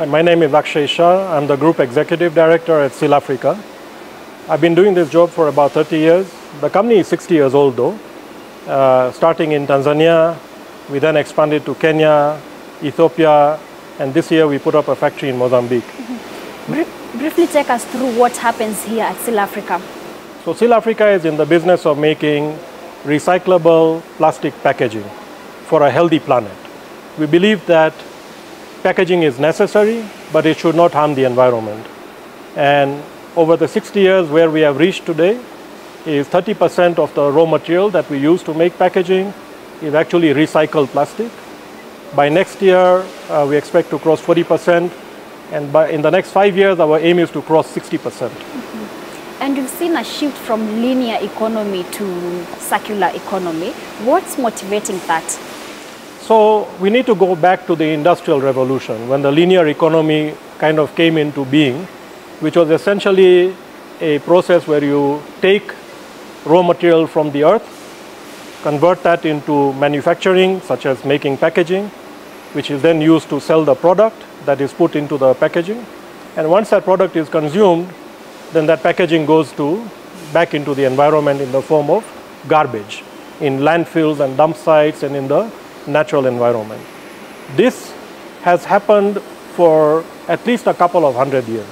My name is Akshay Shah. I'm the Group Executive Director at Silafrica. I've been doing this job for about 30 years. The company is 60 years old though. Starting in Tanzania, we then expanded to Kenya, Ethiopia, and this year we put up a factory in Mozambique. Briefly take us through what happens here at Silafrica. So Silafrica is in the business of making recyclable plastic packaging for a healthy planet. We believe that packaging is necessary, but it should not harm the environment. And over the 60 years where we have reached today is 30% of the raw material that we use to make packaging is actually recycled plastic. By next year, we expect to cross 40%, and in the next 5 years, our aim is to cross 60%. And you've seen a shift from linear economy to circular economy. What's motivating that? So we need to go back to the Industrial Revolution when the linear economy kind of came into being, which was essentially a process where you take raw material from the earth, convert that into manufacturing, such as making packaging, which is then used to sell the product that is put into the packaging. And once that product is consumed, then that packaging goes back into the environment in the form of garbage in landfills and dump sites and in the natural environment. This has happened for at least a couple of 100 years.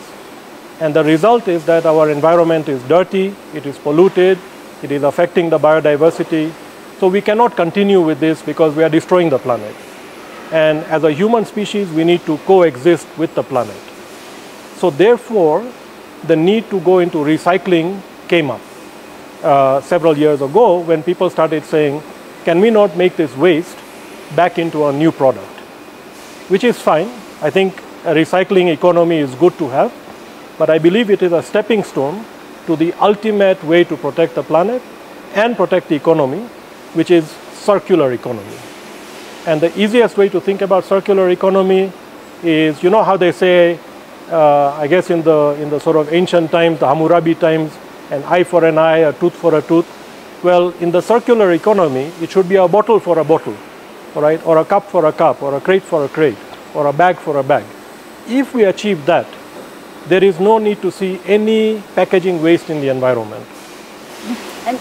And the result is that our environment is dirty, it is polluted, it is affecting the biodiversity. So we cannot continue with this because we are destroying the planet. And as a human species, we need to coexist with the planet. So therefore, the need to go into recycling came up several years ago when people started saying, can we not make this waste back into a new product? Which is fine. I think a recycling economy is good to have, but I believe it is a stepping stone to the ultimate way to protect the planet and protect the economy, which is circular economy. And the easiest way to think about circular economy is, you know how they say, I guess in the sort of ancient times, the Hammurabi times, an eye for an eye, a tooth for a tooth. Well, in the circular economy, it should be a bottle for a bottle, all right? Or a cup for a cup, or a crate for a crate, or a bag for a bag. If we achieve that, there is no need to see any packaging waste in the environment.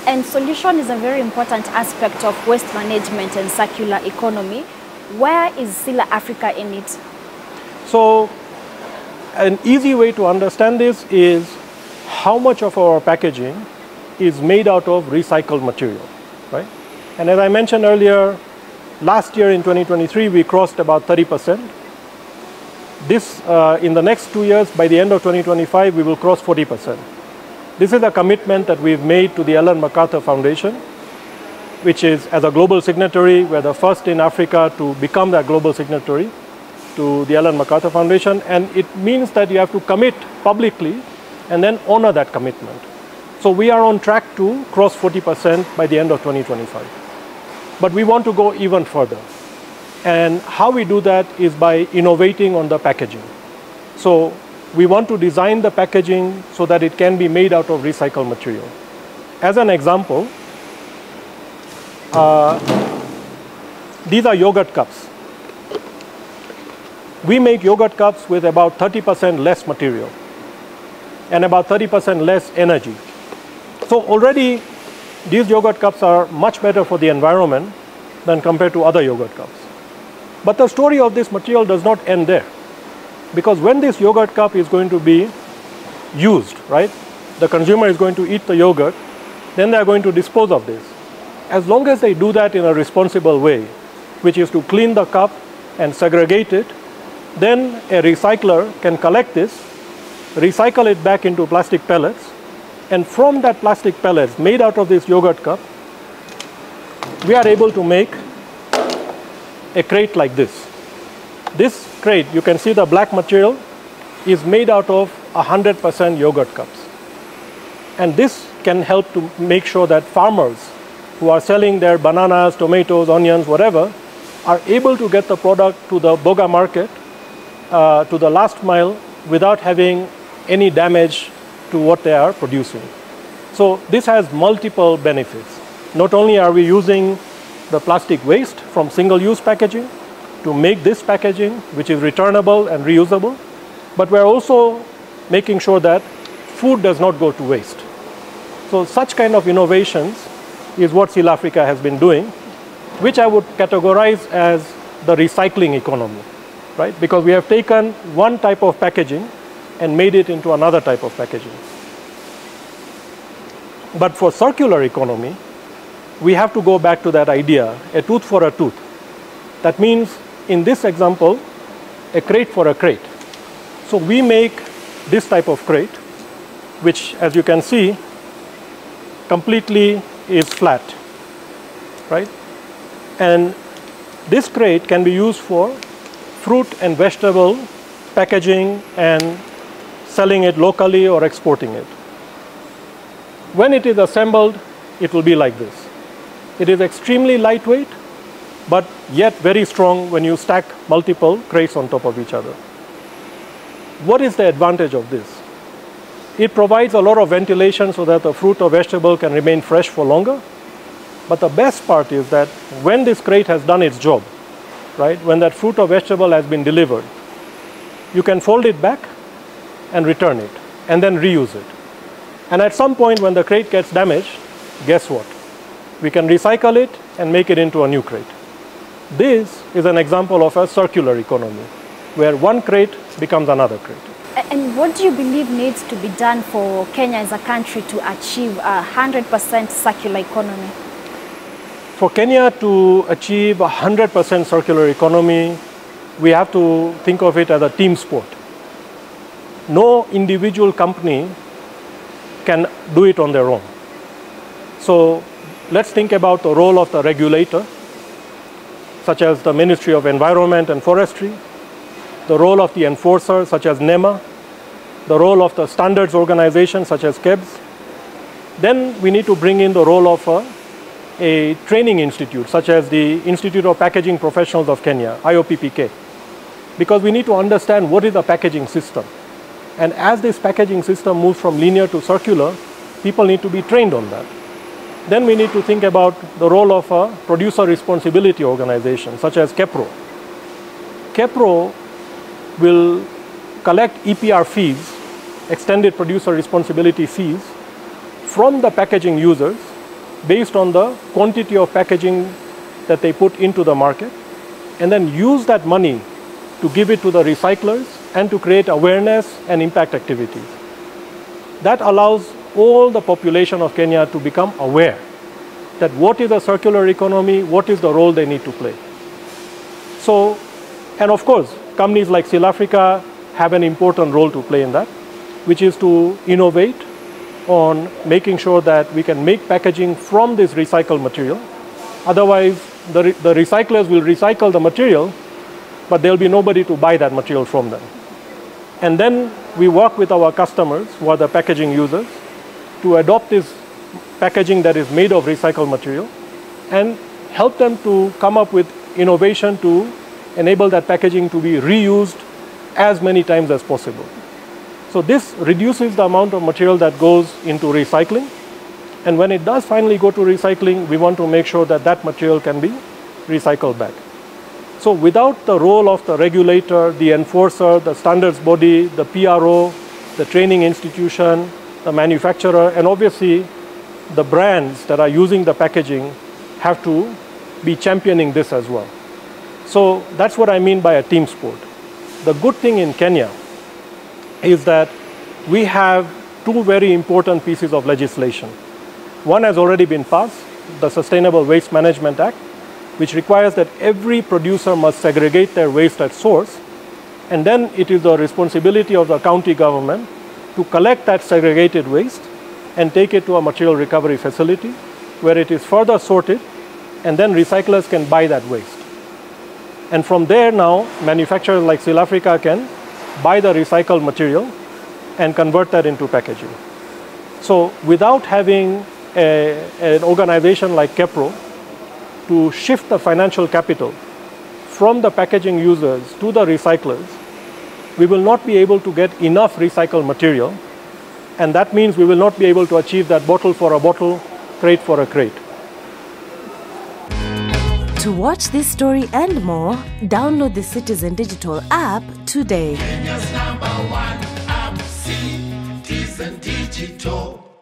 And solution is a very important aspect of waste management and circular economy. Where is Silafrica in it? So an easy way to understand this is how much of our packaging is made out of recycled material, right? And as I mentioned earlier, last year in 2023, we crossed about 30%. This, in the next 2 years, by the end of 2025, we will cross 40%. This is a commitment that we've made to the Ellen MacArthur Foundation, which is, as a global signatory, we're the first in Africa to become that global signatory to the Ellen MacArthur Foundation. And it means that you have to commit publicly and then honor that commitment. So we are on track to cross 40% by the end of 2025. But we want to go even further. And how we do that is by innovating on the packaging. So we want to design the packaging so that it can be made out of recycled material. As an example, these are yogurt cups. We make yogurt cups with about 30% less material and about 30% less energy. So already these yogurt cups are much better for the environment than compared to other yogurt cups. But the story of this material does not end there. Because when this yogurt cup is going to be used, right, the consumer is going to eat the yogurt, then they are going to dispose of this. As long as they do that in a responsible way, which is to clean the cup and segregate it, then a recycler can collect this, recycle it back into plastic pellets, and from that plastic pellets made out of this yogurt cup, we are able to make a crate like this. This crate, you can see the black material, is made out of 100% yogurt cups. And this can help to make sure that farmers who are selling their bananas, tomatoes, onions, whatever, are able to get the product to the Boga market, to the last mile, without having any damage to what they are producing. So this has multiple benefits. Not only are we using the plastic waste from single-use packaging, to make this packaging, which is returnable and reusable, but we're also making sure that food does not go to waste. So such kind of innovations is what Silafrica has been doing, which I would categorize as the recycling economy, right? Because we have taken one type of packaging and made it into another type of packaging. But for circular economy, we have to go back to that idea, a tooth for a tooth. That means, in this example, a crate for a crate. So we make this type of crate, which, as you can see, completely is flat, right? And this crate can be used for fruit and vegetable packaging and selling it locally or exporting it. When it is assembled, it will be like this. It is extremely lightweight, but yet very strong when you stack multiple crates on top of each other. What is the advantage of this? It provides a lot of ventilation so that the fruit or vegetable can remain fresh for longer. But the best part is that when this crate has done its job, right, when that fruit or vegetable has been delivered, you can fold it back and return it, and then reuse it. And at some point when the crate gets damaged, guess what? We can recycle it and make it into a new crate. This is an example of a circular economy, where one crate becomes another crate. And what do you believe needs to be done for Kenya as a country to achieve a 100% circular economy? For Kenya to achieve a 100% circular economy, we have to think of it as a team sport. No individual company can do it on their own. So let's think about the role of the regulator, such as the Ministry of Environment and Forestry, the role of the enforcer, such as NEMA, the role of the standards organization, such as KEBS. Then we need to bring in the role of a training institute, such as the Institute of Packaging Professionals of Kenya, IOPPK, because we need to understand what is a packaging system. And as this packaging system moves from linear to circular, people need to be trained on that. Then we need to think about the role of a producer responsibility organization, such as KEPRO. KEPRO will collect EPR fees, extended producer responsibility fees, from the packaging users based on the quantity of packaging that they put into the market, and then use that money to give it to the recyclers and to create awareness and impact activities. That allows all the population of Kenya to become aware that what is a circular economy, what is the role they need to play. So, and of course, companies like Silafrica have an important role to play in that, which is to innovate on making sure that we can make packaging from this recycled material. Otherwise, the recyclers will recycle the material, but there'll be nobody to buy that material from them. And then we work with our customers, who are the packaging users, to adopt this packaging that is made of recycled material and help them to come up with innovation to enable that packaging to be reused as many times as possible. So this reduces the amount of material that goes into recycling. And when it does finally go to recycling, we want to make sure that that material can be recycled back. So without the role of the regulator, the enforcer, the standards body, the PRO, the training institution, the manufacturer, and obviously the brands that are using the packaging have to be championing this as well. So that's what I mean by a team sport. The good thing in Kenya is that we have two very important pieces of legislation. One has already been passed, the Sustainable Waste Management Act, which requires that every producer must segregate their waste at source, and then it is the responsibility of the county government to collect that segregated waste and take it to a material recovery facility where it is further sorted, and then recyclers can buy that waste. And from there now, manufacturers like Silafrica can buy the recycled material and convert that into packaging. So without having an organization like KEPRO to shift the financial capital from the packaging users to the recyclers, we will not be able to get enough recycled material, and that means we will not be able to achieve that bottle for a bottle, crate for a crate. To watch this story and more, download the Citizen Digital app today. Kenya's #1 app, Citizen Digital.